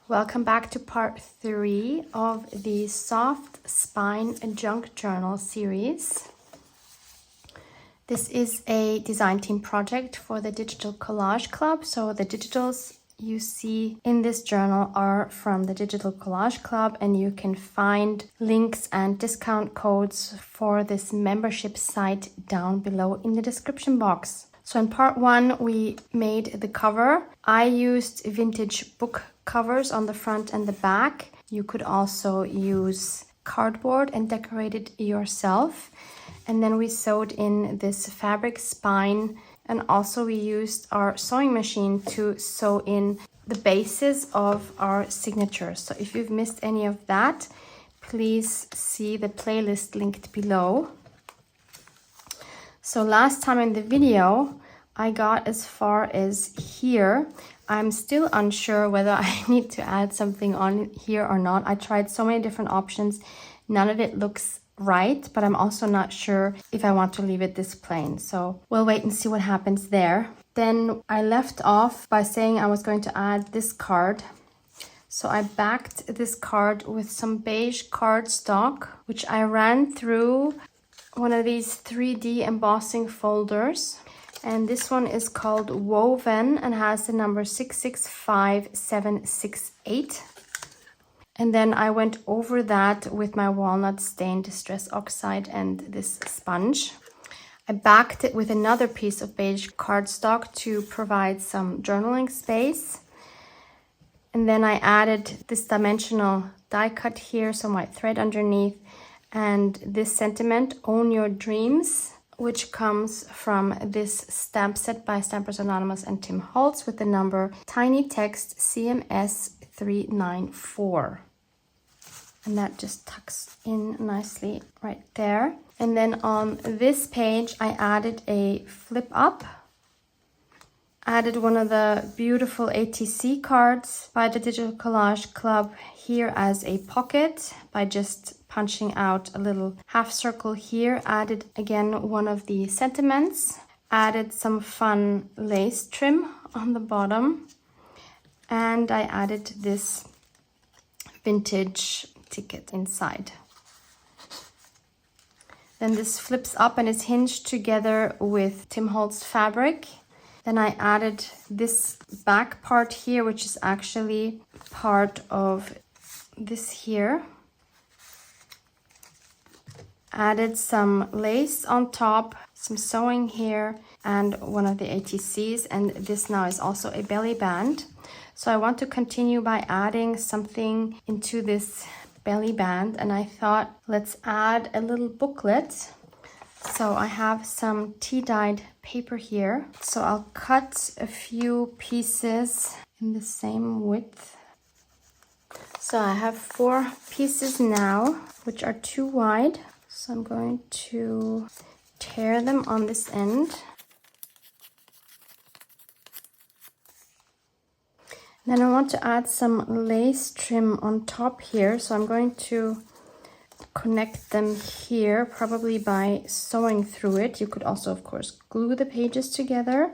Welcome back to part 3 of the Soft Spine Junk Journal series. This is a design team project for the Digital Collage Club. So the digitals you see in this journal are from the Digital Collage Club, and you can find links and discount codes for this membership site down below in the description box. So in part 1, we made the cover. I used vintage book covers on the front and the back. You could also use cardboard and decorate it yourself. And then we sewed in this fabric spine, and also we used our sewing machine to sew in the bases of our signatures. So if you've missed any of that, please see the playlist linked below. So last time in the video, I got as far as here. I'm still unsure whether I need to add something on here or not. I tried so many different options. None of it looks right, but I'm also not sure if I want to leave it this plain. So we'll wait and see what happens there. Then I left off by saying I was going to add this card. So I backed this card with some beige cardstock, which I ran through one of these 3D embossing folders. And this one is called Woven and has the number 665768. And then I went over that with my walnut stain distress oxide and this sponge. I backed it with another piece of beige cardstock to provide some journaling space. And then I added this dimensional die cut here, some white thread underneath, and this sentiment, Own Your Dreams, which comes from this stamp set by Stampers Anonymous and Tim Holtz with the number Tiny Text CMS 394. And that just tucks in nicely right there. And then on this page, I added a flip up. Added one of the beautiful ATC cards by the Digital Collage Club here as a pocket by just punching out a little half circle here. Added again one of the sentiments. Added some fun lace trim on the bottom. And I added this vintage ticket inside. Then this flips up and is hinged together with Tim Holtz fabric. Then I added this back part here, which is actually part of this here. Added some lace on top, some sewing here, and one of the ATCs. And this now is also a belly band. So I want to continue by adding something into this belly band. And I thought, let's add a little booklet. So I have some tea-dyed paper here. So I'll cut a few pieces in the same width. So I have 4 pieces now, which are too wide. So I'm going to tear them on this end. Then I want to add some lace trim on top here. So I'm going to connect them here, probably by sewing through it. You could also, of course, glue the pages together.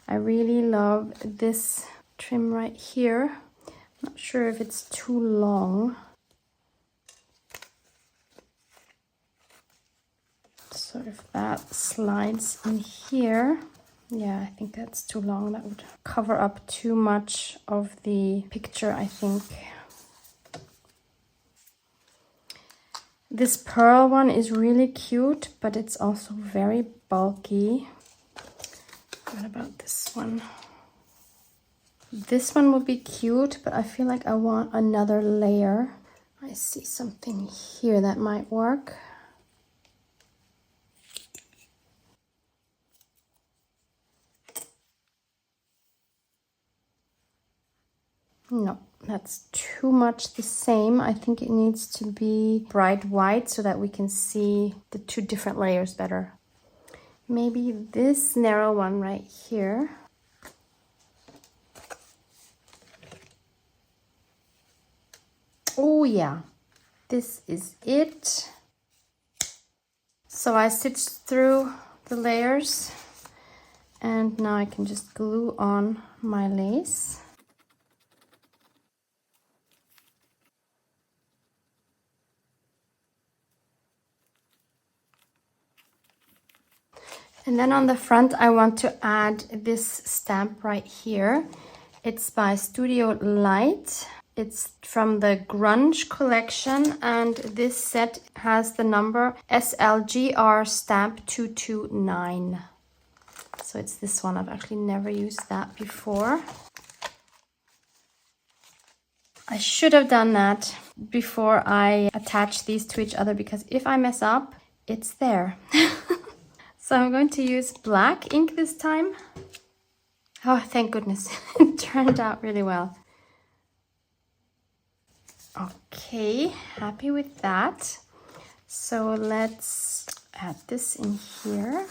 I really love this trim right here. I'm not sure if it's too long. So if that slides in here, yeah, I think that's too long. That would cover up too much of the picture, I think. This pearl one is really cute, but it's also very bulky. What about this one? This one would be cute, but I feel like I want another layer. I see something here that might work. No, that's too much the same. I think it needs to be bright white so that we can see the 2 different layers better. Maybe this narrow one right here. Oh yeah, this is it. So I stitched through the layers and now I can just glue on my lace. And then on the front, I want to add this stamp right here. It's by Studio Light. It's from the Grunge collection, and this set has the number SLGR stamp 229. So it's this one. I've actually never used that before. I should have done that before I attach these to each other, because if I mess up, it's there. So I'm going to use black ink this time. Oh, thank goodness. It turned out really well. Okay, happy with that. So let's add this in here.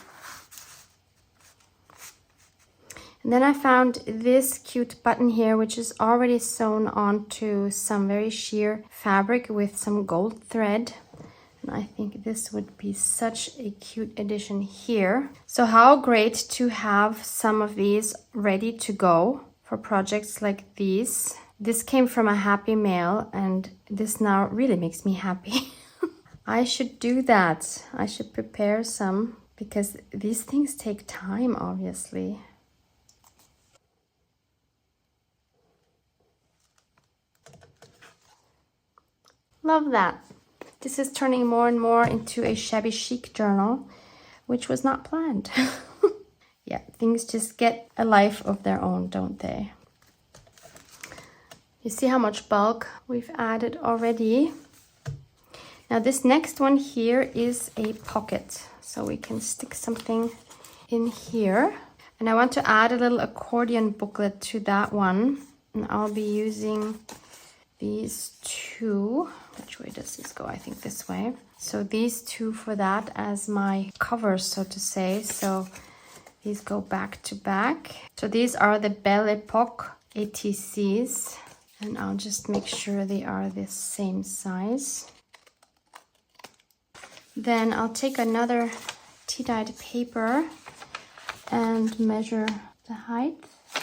And then I found this cute button here, which is already sewn onto some very sheer fabric with some gold thread. And I think this would be such a cute addition here. So how great to have some of these ready to go for projects like these. This came from a happy mail, and this now really makes me happy. I should do that. I should prepare some, because these things take time, obviously. Love that. This is turning more and more into a shabby chic journal, which was not planned. Yeah, things just get a life of their own, don't they? You see how much bulk we've added already. Now this next one here is a pocket, so we can stick something in here. And I want to add a little accordion booklet to that one. And I'll be using these two. Which way does this go? I think this way. So these two for that as my covers, so to say. So these go back to back. So these are the BELLE EPOQUE ATCs. And I'll just make sure they are the same size. Then I'll take another tea-dyed paper and measure the height.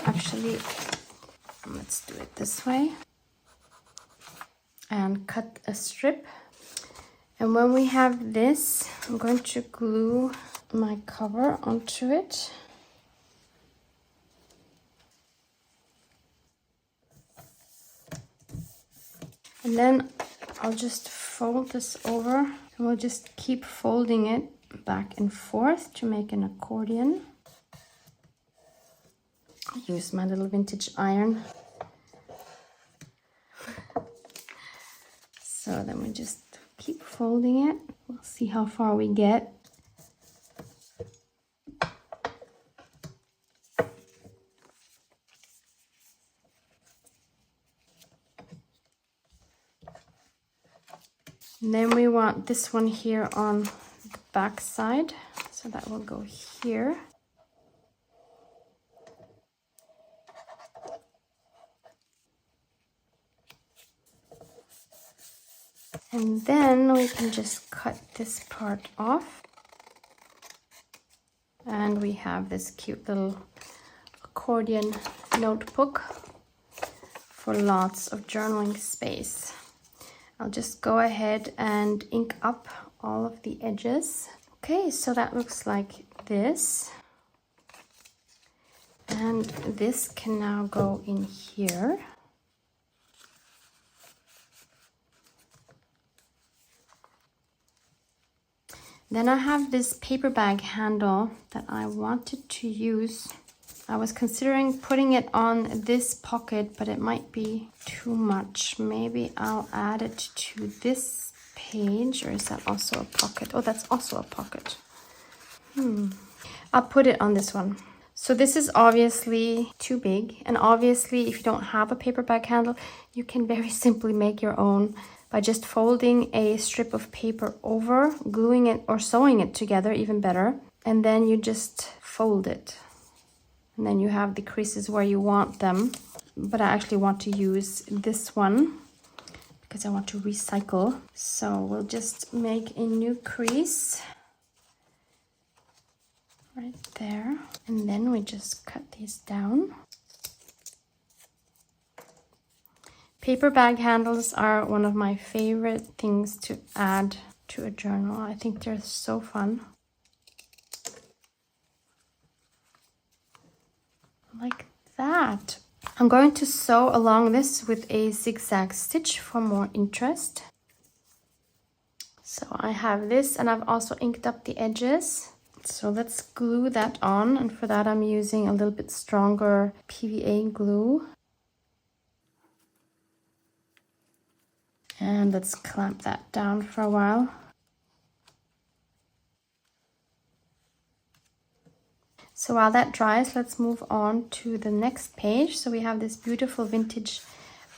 Actually, let's do it this way. And cut a strip. And when we have this, I'm going to glue my cover onto it. And then I'll just fold this over, and we'll just keep folding it back and forth to make an accordion. I'll use my little vintage iron. So then we just keep folding it. We'll see how far we get. And then we want this one here on the back side. So that will go here. And then we can just cut this part off. And we have this cute little accordion notebook for lots of journaling space. I'll just go ahead and ink up all of the edges. Okay, so that looks like this. And this can now go in here. Then I have this paper bag handle that I wanted to use. I was considering putting it on this pocket, but it might be too much. Maybe I'll add it to this page, or is that also a pocket? Oh, that's also a pocket. I'll put it on this one. So this is obviously too big, and obviously if you don't have a paper bag handle, you can very simply make your own by just folding a strip of paper over, gluing it or sewing it together, even better, and then you just fold it. And then you have the creases where you want them. But I actually want to use this one because I want to recycle. So we'll just make a new crease right there. And then we just cut these down. Paper bag handles are one of my favorite things to add to a journal. I think they're so fun. that. I'm going to sew along this with a zigzag stitch for more interest. So I have this, and I've also inked up the edges. So let's glue that on, and for that I'm using a little bit stronger PVA glue. And let's clamp that down for a while. So while that dries, let's move on to the next page. So we have this beautiful vintage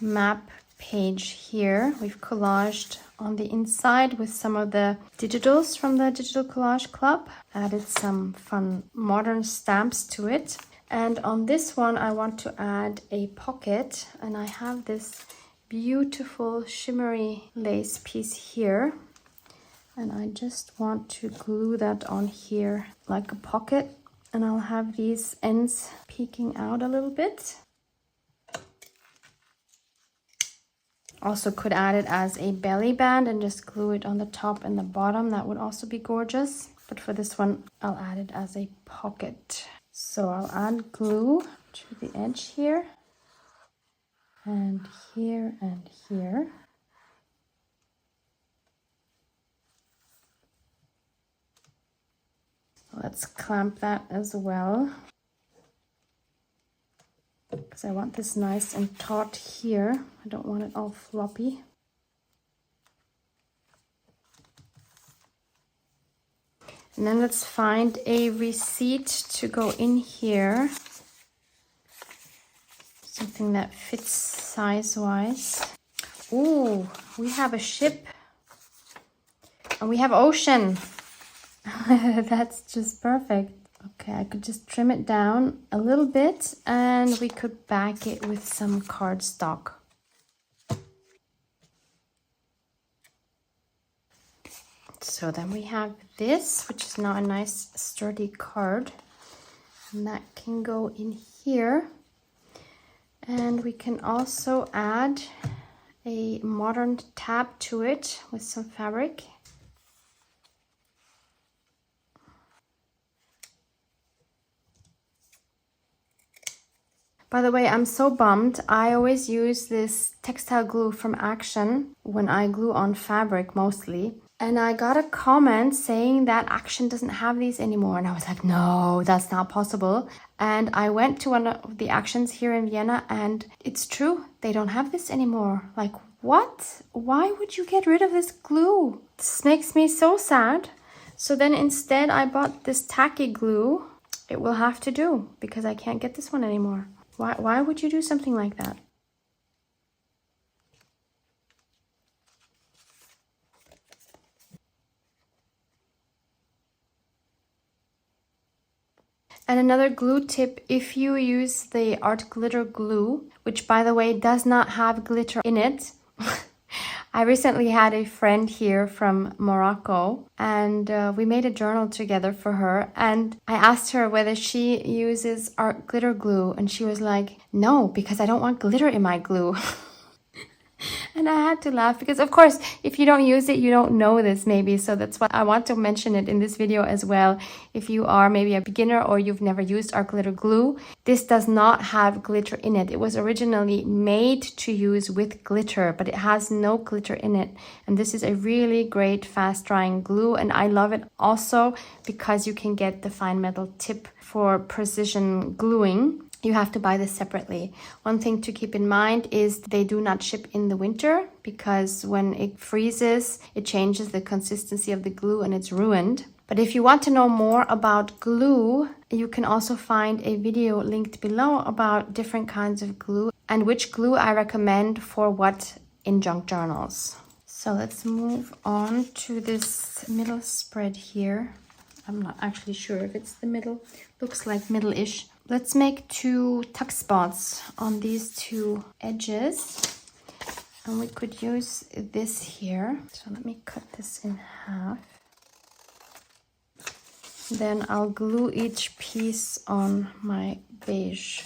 map page here. We've collaged on the inside with some of the digitals from the Digital Collage Club. Added some fun modern stamps to it. And on this one, I want to add a pocket, and I have this beautiful shimmery lace piece here. And I just want to glue that on here like a pocket. And I'll have these ends peeking out a little bit. Also could add it as a belly band and just glue it on the top and the bottom. That would also be gorgeous. But for this one, I'll add it as a pocket. So I'll add glue to the edge here. And here and here. Let's clamp that as well, because I want this nice and taut here. I don't want it all floppy. And then let's find a receipt to go in here. Something that fits size-wise. Ooh, we have a ship. And we have ocean. That's just perfect. Okay, I could just trim it down a little bit, and we could back it with some cardstock. So then we have this, which is now a nice sturdy card, and that can go in here. And we can also add a modern tab to it with some fabric. By the way, I'm so bummed. I always use this textile glue from Action when I glue on fabric mostly. And I got a comment saying that Action doesn't have these anymore. And I was like, no, that's not possible. And I went to one of the Actions here in Vienna, and it's true. They don't have this anymore. Like, what? Why would you get rid of this glue? This makes me so sad. So then instead I bought this tacky glue. It will have to do because I can't get this one anymore. Why would you do something like that? And another glue tip, if you use the art glitter glue, which by the way does not have glitter in it. I recently had a friend here from Morocco, and we made a journal together for her, and I asked her whether she uses art glitter glue, and she was like, no, because I don't want glitter in my glue. And I had to laugh because, of course, if you don't use it, you don't know this maybe. So that's why I want to mention it in this video as well. If you are maybe a beginner or you've never used art glitter glue, this does not have glitter in it. It was originally made to use with glitter, but it has no glitter in it. And this is a really great fast drying glue. And I love it also because you can get the fine metal tip for precision gluing. You have to buy this separately. One thing to keep in mind is they do not ship in the winter because when it freezes, it changes the consistency of the glue and it's ruined. But if you want to know more about glue, you can also find a video linked below about different kinds of glue and which glue I recommend for what in junk journals. So let's move on to this middle spread here. I'm not actually sure if it's the middle. Looks like middle-ish. Let's make 2 tuck spots on these 2 edges. And we could use this here. So let me cut this in half. Then I'll glue each piece on my beige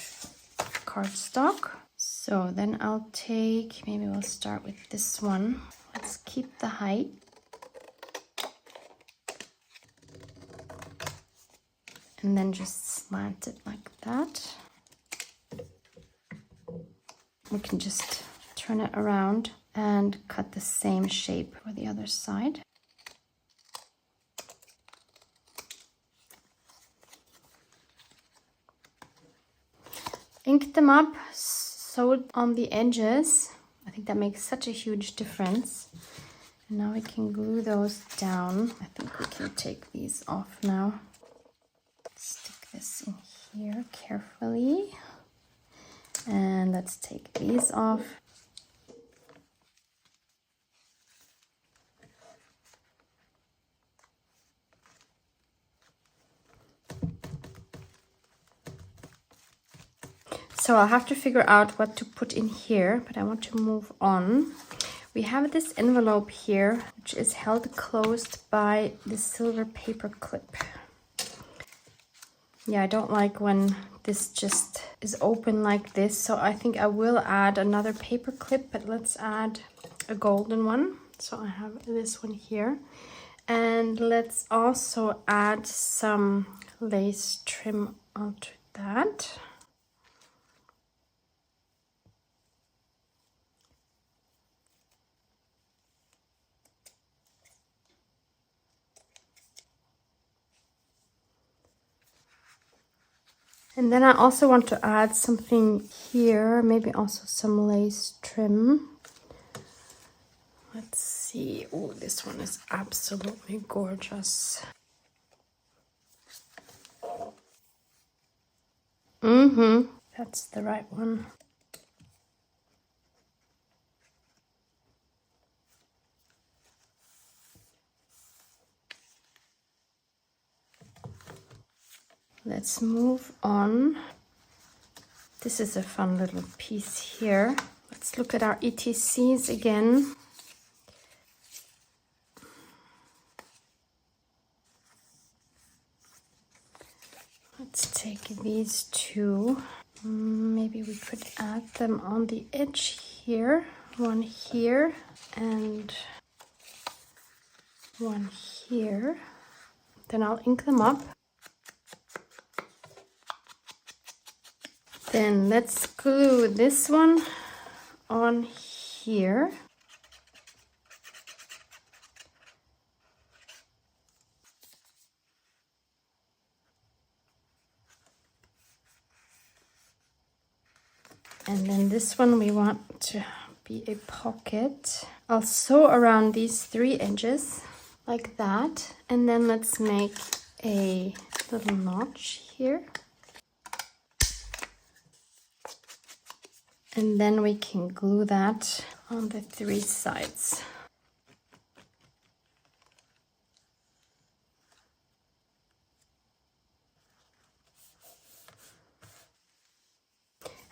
cardstock. So then I'll take, maybe we'll start with this one. Let's keep the height. And then just slant it like that. we can just turn it around and cut the same shape for the other side. Ink them up, sew on the edges. I think that makes such a huge difference. And now we can glue those down. I think we can take these off now. Stick this in here carefully. And let's take these off. So I'll have to figure out what to put in here, but I want to move on. We have this envelope here, which is held closed by the silver paper clip. Yeah, I don't like when this just is open like this, so I think I will add another paper clip, but let's add a golden one. So I have this one here. And let's also add some lace trim onto that. And then I also want to add something here, maybe also some lace trim. Let's see. Oh, this one is absolutely gorgeous. That's the right one. Let's move on. This is a fun little piece here. Let's look at our ETCs again. Let's take these two. Maybe we could add them on the edge here. One here and one here. Then I'll ink them up. Then let's glue this one on here. And then this one we want to be a pocket. I'll sew around these three edges like that. And then let's make a little notch here. And then we can glue that on the three sides.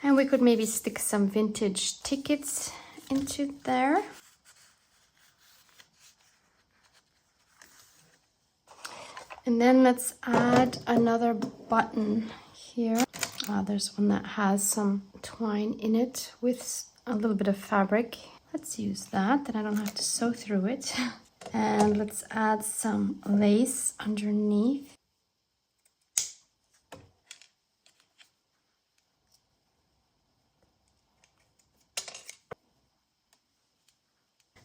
And we could maybe stick some vintage tickets into there. And then let's add another button here. There's one that has some twine in it with a little bit of fabric. Let's use that, then I don't have to sew through it. And let's add some lace underneath.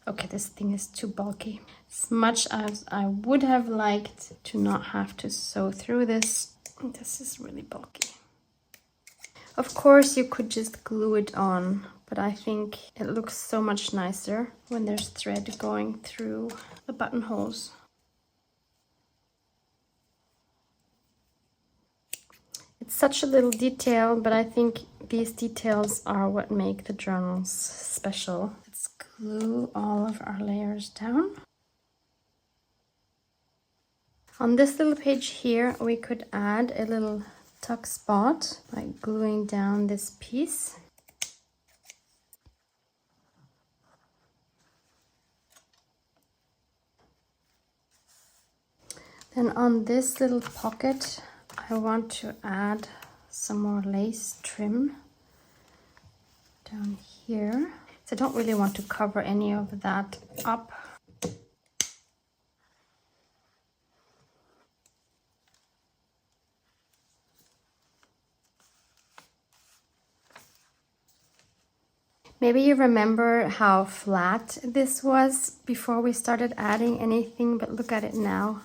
Okay, this thing is too bulky. As much as I would have liked to not have to sew through this, this is really bulky. Of course, you could just glue it on, but I think it looks so much nicer when there's thread going through the buttonholes. It's such a little detail, but I think these details are what make the journals special. Let's glue all of our layers down. On this little page here, we could add a little tuck spot by gluing down this piece. Then on this little pocket, I want to add some more lace trim down here. So I don't really want to cover any of that up. Maybe you remember how flat this was before we started adding anything, but look at it now.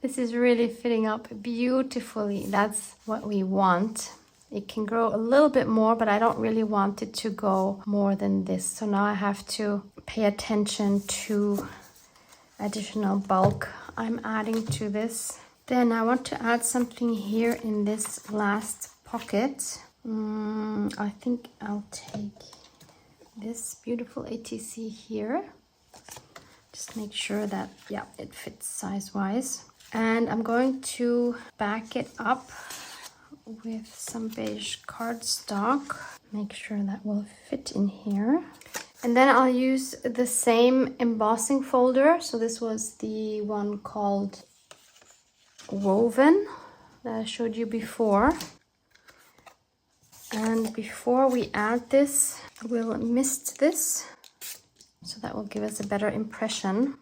This is really fitting up beautifully. That's what we want. It can grow a little bit more, but I don't really want it to go more than this. So now I have to pay attention to additional bulk I'm adding to this. Then I want to add something here in this last pocket. I think I'll take this beautiful ATC here. Just make sure that, yeah, it fits size-wise. And I'm going to back it up with some beige cardstock. Make sure that will fit in here. And then I'll use the same embossing folder. So this was the one called Woven that I showed you before. And before we add this, we'll mist this. So that will give us a better impression.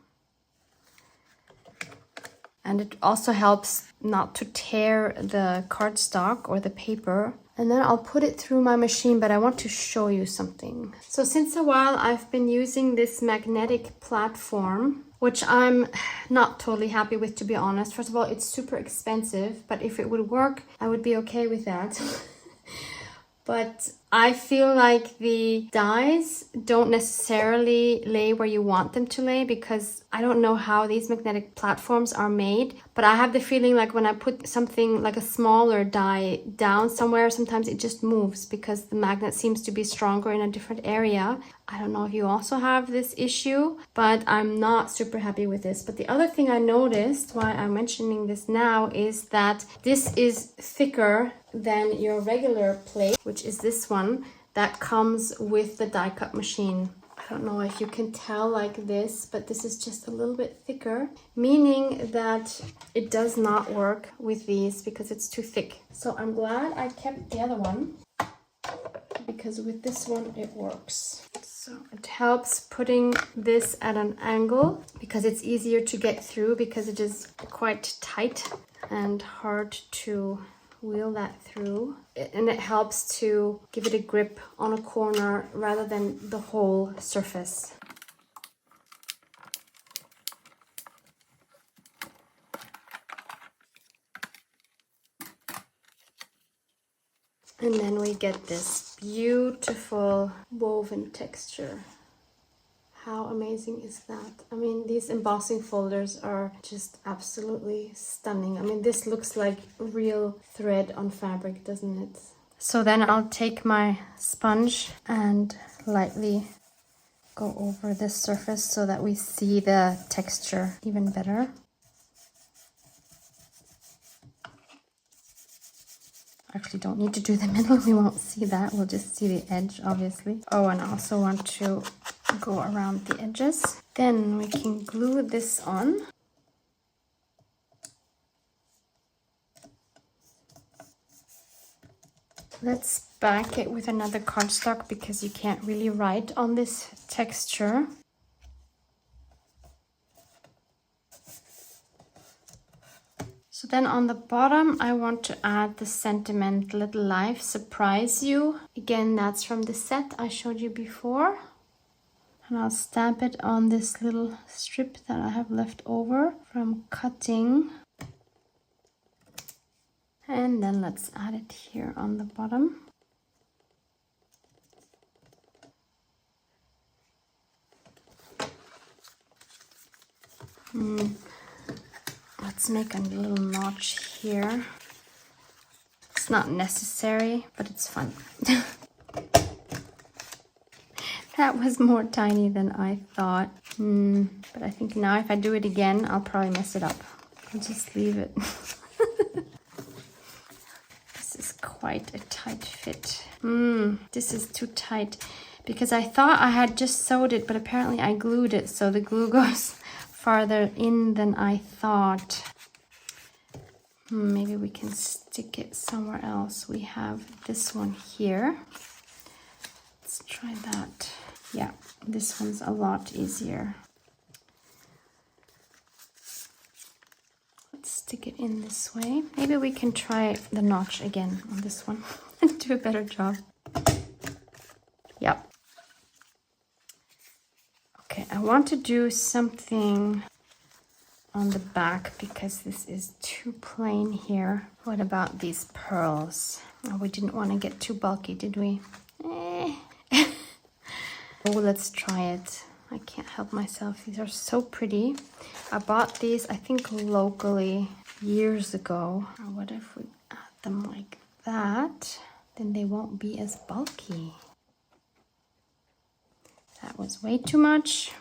And it also helps not to tear the cardstock or the paper. And then I'll put it through my machine, but I want to show you something. So since a while, I've been using this magnetic platform, which I'm not totally happy with, to be honest. First of all, it's super expensive, but if it would work, I would be okay with that. But I feel like the dies don't necessarily lay where you want them to lay, because I don't know how these magnetic platforms are made. But I have the feeling like when I put something like a smaller die down somewhere, sometimes it just moves because the magnet seems to be stronger in a different area. I don't know if you also have this issue, but I'm not super happy with this. But the other thing I noticed, why I'm mentioning this now, is that this is thicker than your regular plate, which is this one that comes with the die cut machine. I don't know if you can tell like this, but this is just a little bit thicker, meaning that it does not work with these because it's too thick. So I'm glad I kept the other one, because with this one it works. So it helps putting this at an angle because it's easier to get through, because it is quite tight and hard to wheel that through. And it helps to give it a grip on a corner rather than the whole surface. And then we get this beautiful woven texture. How amazing is that? I mean, these embossing folders are just absolutely stunning. I mean, this looks like real thread on fabric, doesn't it? So then I'll take my sponge and lightly go over this surface so that we see the texture even better. Actually don't need to do the middle, we won't see that, we'll just see the edge, obviously. Oh, and I also want to go around the edges. Then we can glue this on. Let's back it with another cardstock because you can't really write on this texture. So then on the bottom, I want to add the sentiment "Let life surprise you." Again, that's from the set I showed you before. And I'll stamp it on this little strip that I have left over from cutting. And then let's add it here on the bottom. Let's make a little notch here. It's not necessary, but it's fun. That was more tiny than I thought. But I think now if I do it again, I'll probably mess it up. I'll just leave it. This is quite a tight fit. This is too tight because I thought I had just sewed it, but apparently I glued it, so the glue goes farther in than I thought. Maybe we can stick it somewhere else. We have this one here. Let's try that. Yeah, this one's a lot easier. Let's stick it in this way. Maybe we can try the notch again on this one and do a better job. I want to do something on the back because this is too plain here. What about these pearls? Oh, we didn't want to get too bulky, did we? Oh, let's try it. I can't help myself. These are so pretty. I bought these, I think, locally years ago. What if we add them like that? Then they won't be as bulky. That was way too much.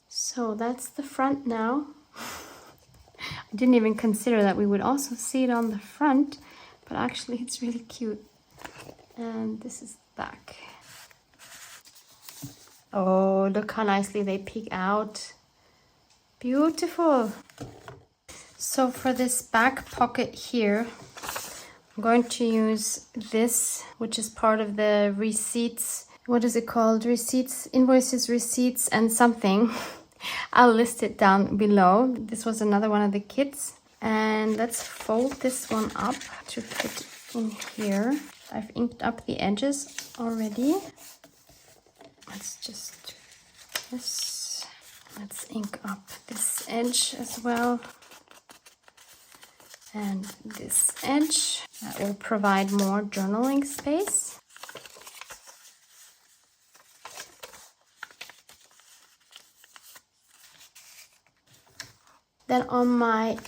So that's the front now. I didn't even consider that we would also see it on the front, but actually it's really cute. And this is the back. Oh, look how nicely they peek out. Beautiful. So for this back pocket here, I'm going to use this, which is part of the receipts. What is it called? Receipts, invoices, receipts, and something. I'll list it down below. This was another one of the kits. And let's fold this one up to fit in here. I've inked up the edges already. Let's just do this. Let's ink up this edge as well. And this edge. That will provide more journaling space. Then on my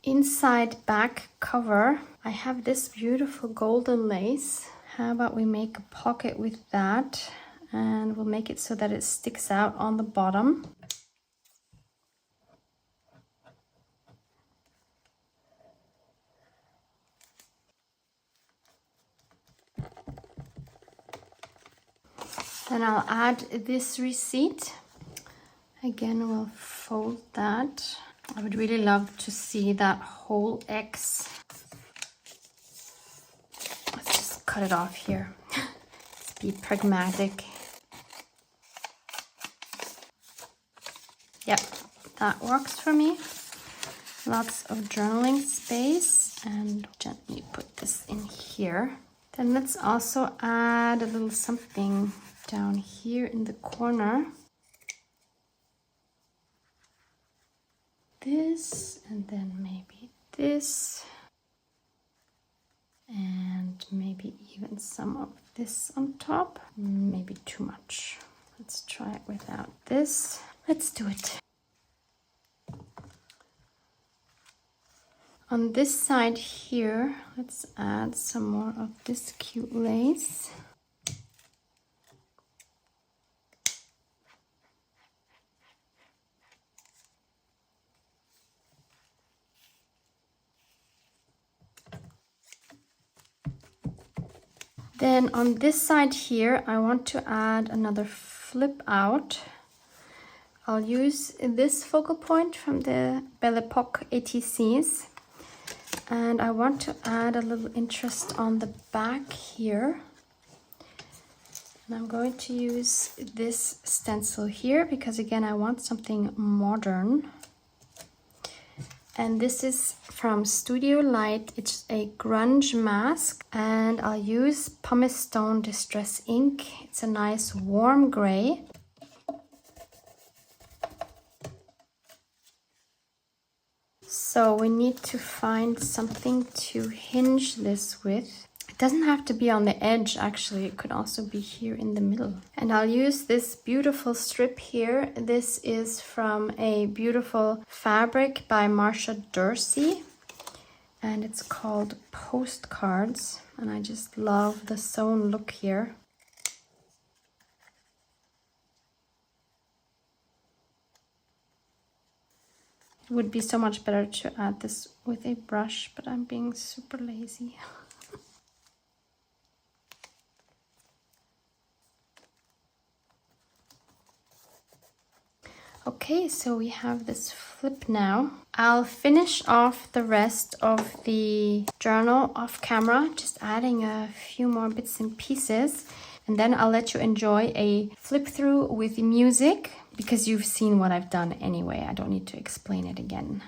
inside back cover, I have this beautiful golden lace. How about we make a pocket with that, and we'll make it so that it sticks out on the bottom. Then I'll add this receipt. Again, we'll fold that. I would really love to see that whole X. Let's just cut it off here. Let's be pragmatic. Yep, that works for me. Lots of journaling space, and gently put this in here. Then let's also add a little something down here in the corner. This, and then maybe this, and maybe even some of this on top. Maybe too much. Let's try it without this. Let's do it. On this side here, let's add some more of this cute lace. Then on this side here, I want to add another flip out. I'll use this focal point from the BELLE ATCs. And I want to add a little interest on the back here. And I'm going to use this stencil here because, again, I want something modern. And this is from Studio Light. It's a grunge mask, and I'll use Pumice Stone Distress ink. It's a nice warm gray. So we need to find something to hinge this with. It doesn't have to be on the edge, actually. It could also be here in the middle. And I'll use this beautiful strip here. This is from a beautiful fabric by Marsha Dursey. And it's called Postcards. And I just love the sewn look here. It would be so much better to add this with a brush, but I'm being super lazy. Okay, so we have this flip now. I'll finish off the rest of the journal off camera, just adding a few more bits and pieces. And then I'll let you enjoy a flip through with music, because you've seen what I've done anyway. I don't need to explain it again.